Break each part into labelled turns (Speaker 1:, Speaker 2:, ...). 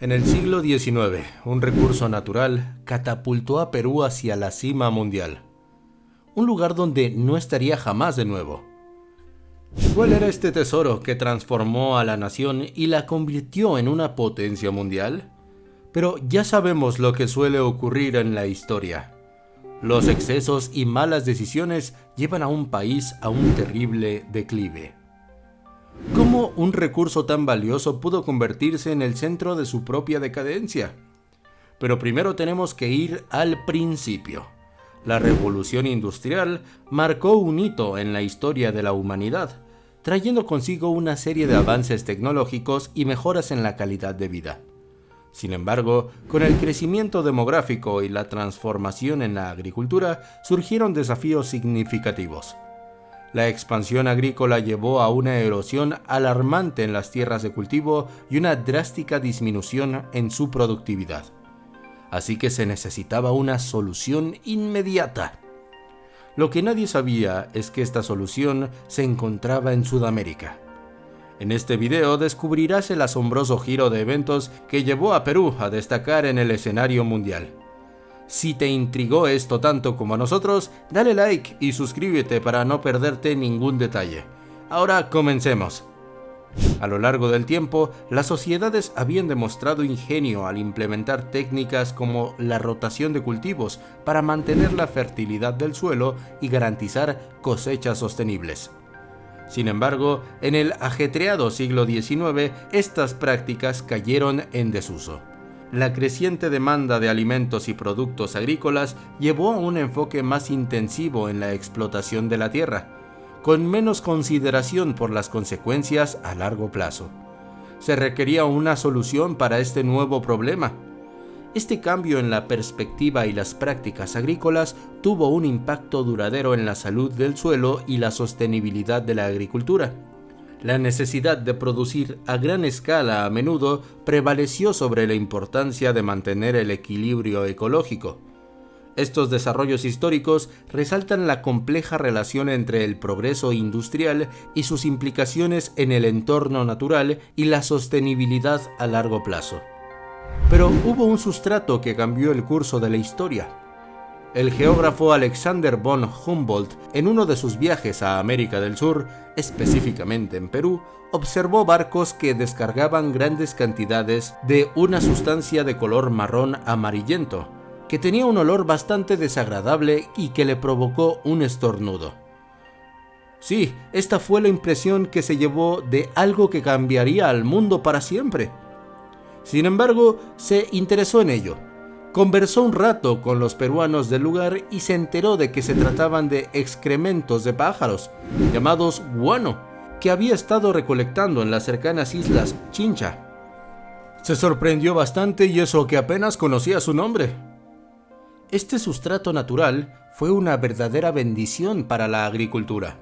Speaker 1: En el siglo XIX, un recurso natural catapultó a Perú hacia la cima mundial, un lugar donde no estaría jamás de nuevo. ¿Cuál era este tesoro que transformó a la nación y la convirtió en una potencia mundial? Pero ya sabemos lo que suele ocurrir en la historia. Los excesos y malas decisiones llevan a un país a un terrible declive. ¿Cómo un recurso tan valioso pudo convertirse en el centro de su propia decadencia? Pero primero tenemos que ir al principio. La revolución industrial marcó un hito en la historia de la humanidad, trayendo consigo una serie de avances tecnológicos y mejoras en la calidad de vida. Sin embargo, con el crecimiento demográfico y la transformación en la agricultura, surgieron desafíos significativos. La expansión agrícola llevó a una erosión alarmante en las tierras de cultivo y una drástica disminución en su productividad. Así que se necesitaba una solución inmediata. Lo que nadie sabía es que esta solución se encontraba en Sudamérica. En este video descubrirás el asombroso giro de eventos que llevó a Perú a destacar en el escenario mundial. Si te intrigó esto tanto como a nosotros, dale like y suscríbete para no perderte ningún detalle. Ahora comencemos. A lo largo del tiempo, las sociedades habían demostrado ingenio al implementar técnicas como la rotación de cultivos para mantener la fertilidad del suelo y garantizar cosechas sostenibles. Sin embargo, en el ajetreado siglo XIX, estas prácticas cayeron en desuso. La creciente demanda de alimentos y productos agrícolas llevó a un enfoque más intensivo en la explotación de la tierra, con menos consideración por las consecuencias a largo plazo. Se requería una solución para este nuevo problema. Este cambio en la perspectiva y las prácticas agrícolas tuvo un impacto duradero en la salud del suelo y la sostenibilidad de la agricultura. La necesidad de producir a gran escala a menudo prevaleció sobre la importancia de mantener el equilibrio ecológico. Estos desarrollos históricos resaltan la compleja relación entre el progreso industrial y sus implicaciones en el entorno natural y la sostenibilidad a largo plazo. Pero hubo un sustrato que cambió el curso de la historia. El geógrafo Alexander von Humboldt, en uno de sus viajes a América del Sur, específicamente en Perú, observó barcos que descargaban grandes cantidades de una sustancia de color marrón amarillento, que tenía un olor bastante desagradable y que le provocó un estornudo. Sí, esta fue la impresión que se llevó de algo que cambiaría al mundo para siempre. Sin embargo, se interesó en ello. Conversó un rato con los peruanos del lugar y se enteró de que se trataban de excrementos de pájaros, llamados guano, que había estado recolectando en las cercanas islas Chincha. Se sorprendió bastante y eso que apenas conocía su nombre. Este sustrato natural fue una verdadera bendición para la agricultura.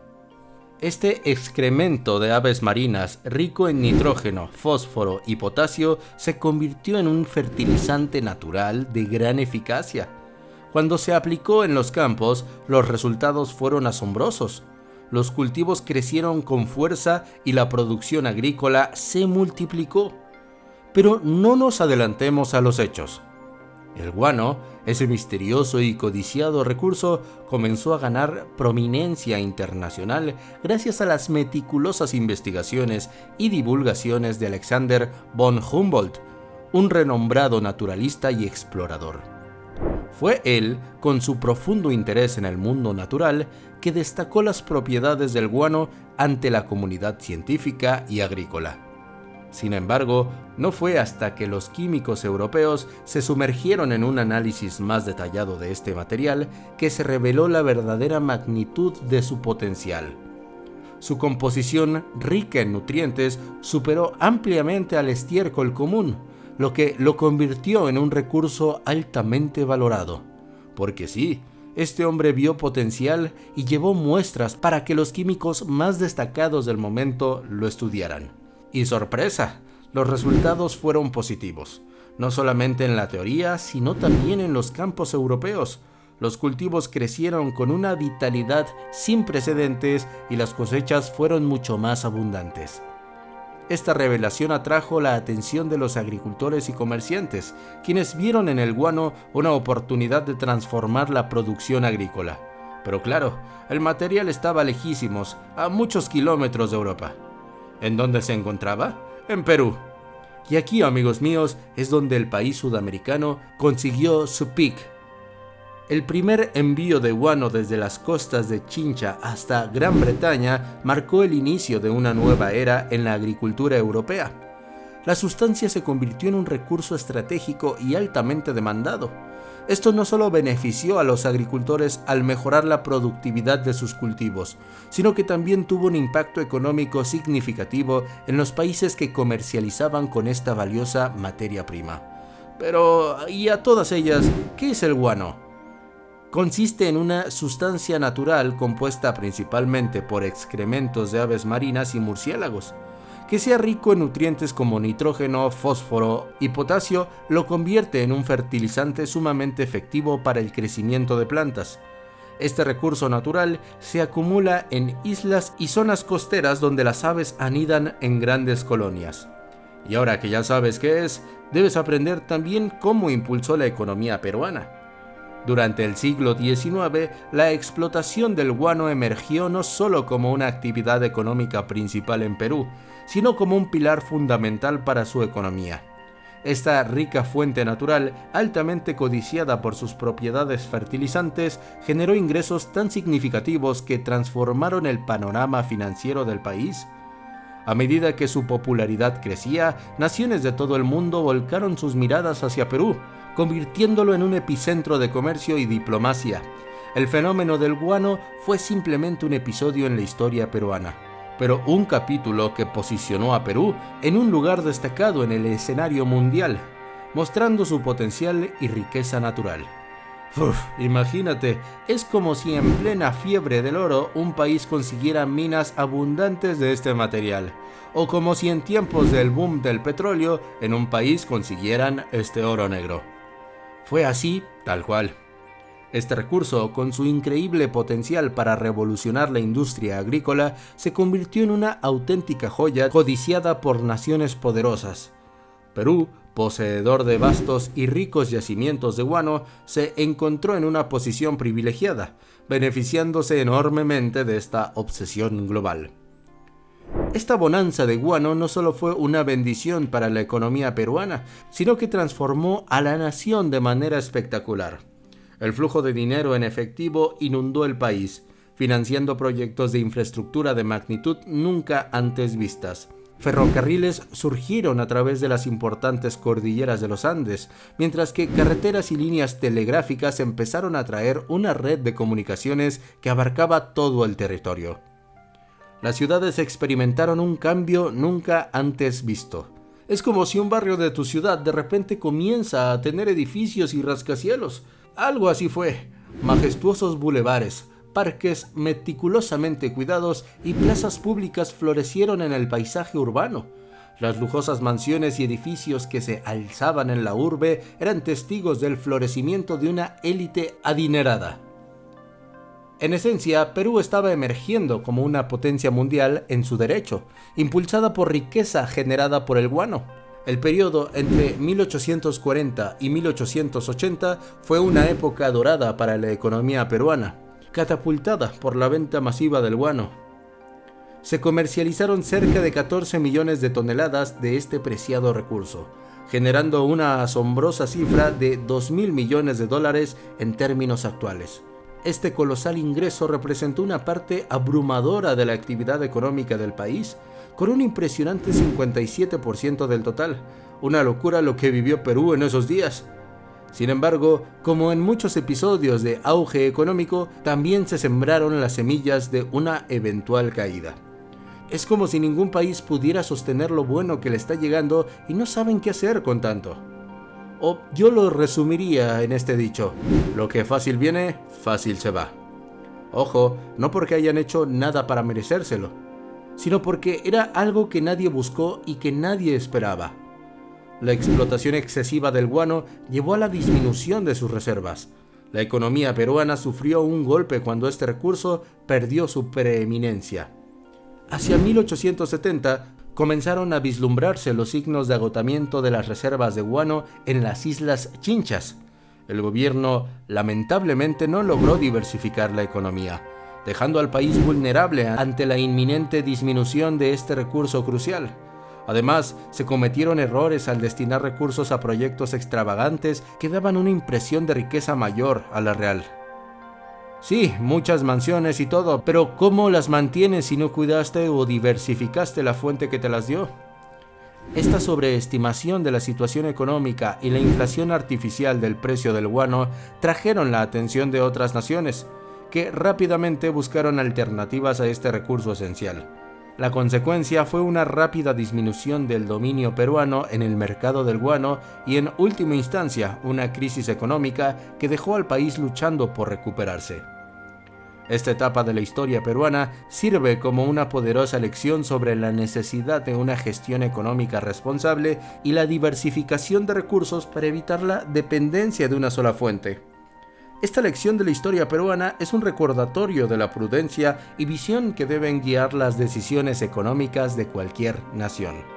Speaker 1: Este excremento de aves marinas, rico en nitrógeno, fósforo y potasio, se convirtió en un fertilizante natural de gran eficacia. Cuando se aplicó en los campos, los resultados fueron asombrosos. Los cultivos crecieron con fuerza y la producción agrícola se multiplicó. Pero no nos adelantemos a los hechos. El guano, ese misterioso y codiciado recurso, comenzó a ganar prominencia internacional gracias a las meticulosas investigaciones y divulgaciones de Alexander von Humboldt, un renombrado naturalista y explorador. Fue él, con su profundo interés en el mundo natural, que destacó las propiedades del guano ante la comunidad científica y agrícola. Sin embargo, no fue hasta que los químicos europeos se sumergieron en un análisis más detallado de este material que se reveló la verdadera magnitud de su potencial. Su composición, rica en nutrientes, superó ampliamente al estiércol común, lo que lo convirtió en un recurso altamente valorado. Porque sí, este hombre vio potencial y llevó muestras para que los químicos más destacados del momento lo estudiaran. Y sorpresa, los resultados fueron positivos, no solamente en la teoría, sino también en los campos europeos. Los cultivos crecieron con una vitalidad sin precedentes y las cosechas fueron mucho más abundantes. Esta revelación atrajo la atención de los agricultores y comerciantes, quienes vieron en el guano una oportunidad de transformar la producción agrícola. Pero claro, el material estaba lejísimos, a muchos kilómetros de Europa. ¿En dónde se encontraba? En Perú. Y aquí, amigos míos, es donde el país sudamericano consiguió su pic. El primer envío de guano desde las costas de Chincha hasta Gran Bretaña marcó el inicio de una nueva era en la agricultura europea. La sustancia se convirtió en un recurso estratégico y altamente demandado. Esto no solo benefició a los agricultores al mejorar la productividad de sus cultivos, sino que también tuvo un impacto económico significativo en los países que comercializaban con esta valiosa materia prima. Pero, y a todas ellas, ¿qué es el guano? Consiste en una sustancia natural compuesta principalmente por excrementos de aves marinas y murciélagos. Que sea rico en nutrientes como nitrógeno, fósforo y potasio lo convierte en un fertilizante sumamente efectivo para el crecimiento de plantas. Este recurso natural se acumula en islas y zonas costeras donde las aves anidan en grandes colonias. Y ahora que ya sabes qué es, debes aprender también cómo impulsó la economía peruana. Durante el siglo XIX, la explotación del guano emergió no solo como una actividad económica principal en Perú, sino como un pilar fundamental para su economía. Esta rica fuente natural, altamente codiciada por sus propiedades fertilizantes, generó ingresos tan significativos que transformaron el panorama financiero del país. A medida que su popularidad crecía, naciones de todo el mundo volcaron sus miradas hacia Perú, convirtiéndolo en un epicentro de comercio y diplomacia. El fenómeno del guano fue simplemente un episodio en la historia peruana, pero un capítulo que posicionó a Perú en un lugar destacado en el escenario mundial, mostrando su potencial y riqueza natural. Imagínate, es como si en plena fiebre del oro un país consiguiera minas abundantes de este material, o como si en tiempos del boom del petróleo en un país consiguieran este oro negro. Fue así, tal cual. Este recurso, con su increíble potencial para revolucionar la industria agrícola, se convirtió en una auténtica joya codiciada por naciones poderosas. Perú, poseedor de vastos y ricos yacimientos de guano, se encontró en una posición privilegiada, beneficiándose enormemente de esta obsesión global. Esta bonanza de guano no solo fue una bendición para la economía peruana, sino que transformó a la nación de manera espectacular. El flujo de dinero en efectivo inundó el país, financiando proyectos de infraestructura de magnitud nunca antes vistas. Ferrocarriles surgieron a través de las importantes cordilleras de los Andes, mientras que carreteras y líneas telegráficas empezaron a traer una red de comunicaciones que abarcaba todo el territorio. Las ciudades experimentaron un cambio nunca antes visto. Es como si un barrio de tu ciudad de repente comienza a tener edificios y rascacielos. Algo así fue. Majestuosos bulevares, parques meticulosamente cuidados y plazas públicas florecieron en el paisaje urbano. Las lujosas mansiones y edificios que se alzaban en la urbe eran testigos del florecimiento de una élite adinerada. En esencia, Perú estaba emergiendo como una potencia mundial en su derecho, impulsada por riqueza generada por el guano. El periodo entre 1840 y 1880 fue una época dorada para la economía peruana, catapultada por la venta masiva del guano. Se comercializaron cerca de 14 millones de toneladas de este preciado recurso, generando una asombrosa cifra de 2.000 millones de dólares en términos actuales. Este colosal ingreso representó una parte abrumadora de la actividad económica del país, con un impresionante 57% del total. Una locura lo que vivió Perú en esos días. Sin embargo, como en muchos episodios de auge económico, también se sembraron las semillas de una eventual caída. Es como si ningún país pudiera sostener lo bueno que le está llegando y no saben qué hacer con tanto. O yo lo resumiría en este dicho: lo que fácil viene, fácil se va. Ojo, no porque hayan hecho nada para merecérselo, sino porque era algo que nadie buscó y que nadie esperaba. La explotación excesiva del guano llevó a la disminución de sus reservas. La economía peruana sufrió un golpe cuando este recurso perdió su preeminencia. Hacia 1870, comenzaron a vislumbrarse los signos de agotamiento de las reservas de guano en las Islas Chinchas. El gobierno lamentablemente no logró diversificar la economía, dejando al país vulnerable ante la inminente disminución de este recurso crucial. Además, se cometieron errores al destinar recursos a proyectos extravagantes que daban una impresión de riqueza mayor a la real. Sí, muchas mansiones y todo, pero ¿cómo las mantienes si no cuidaste o diversificaste la fuente que te las dio? Esta sobreestimación de la situación económica y la inflación artificial del precio del guano trajeron la atención de otras naciones, que rápidamente buscaron alternativas a este recurso esencial. La consecuencia fue una rápida disminución del dominio peruano en el mercado del guano y, en última instancia, una crisis económica que dejó al país luchando por recuperarse. Esta etapa de la historia peruana sirve como una poderosa lección sobre la necesidad de una gestión económica responsable y la diversificación de recursos para evitar la dependencia de una sola fuente. Esta lección de la historia peruana es un recordatorio de la prudencia y visión que deben guiar las decisiones económicas de cualquier nación.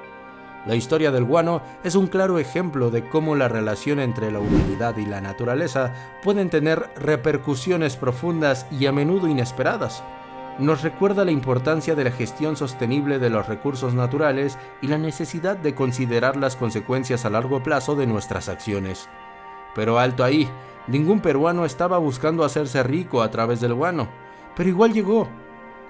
Speaker 1: La historia del guano es un claro ejemplo de cómo la relación entre la humanidad y la naturaleza pueden tener repercusiones profundas y a menudo inesperadas. Nos recuerda la importancia de la gestión sostenible de los recursos naturales y la necesidad de considerar las consecuencias a largo plazo de nuestras acciones. Pero alto ahí, ningún peruano estaba buscando hacerse rico a través del guano, pero igual llegó.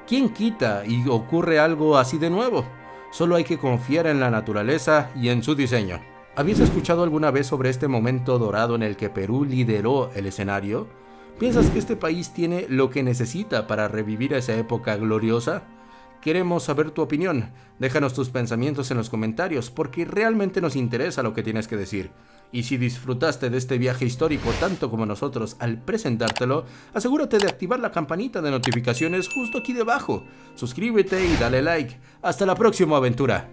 Speaker 1: ¿Quién quita y ocurre algo así de nuevo? Solo hay que confiar en la naturaleza y en su diseño. ¿Habías escuchado alguna vez sobre este momento dorado en el que Perú lideró el escenario? ¿Piensas que este país tiene lo que necesita para revivir esa época gloriosa? Queremos saber tu opinión. Déjanos tus pensamientos en los comentarios porque realmente nos interesa lo que tienes que decir. Y si disfrutaste de este viaje histórico tanto como nosotros al presentártelo, asegúrate de activar la campanita de notificaciones justo aquí debajo. Suscríbete y dale like. Hasta la próxima aventura.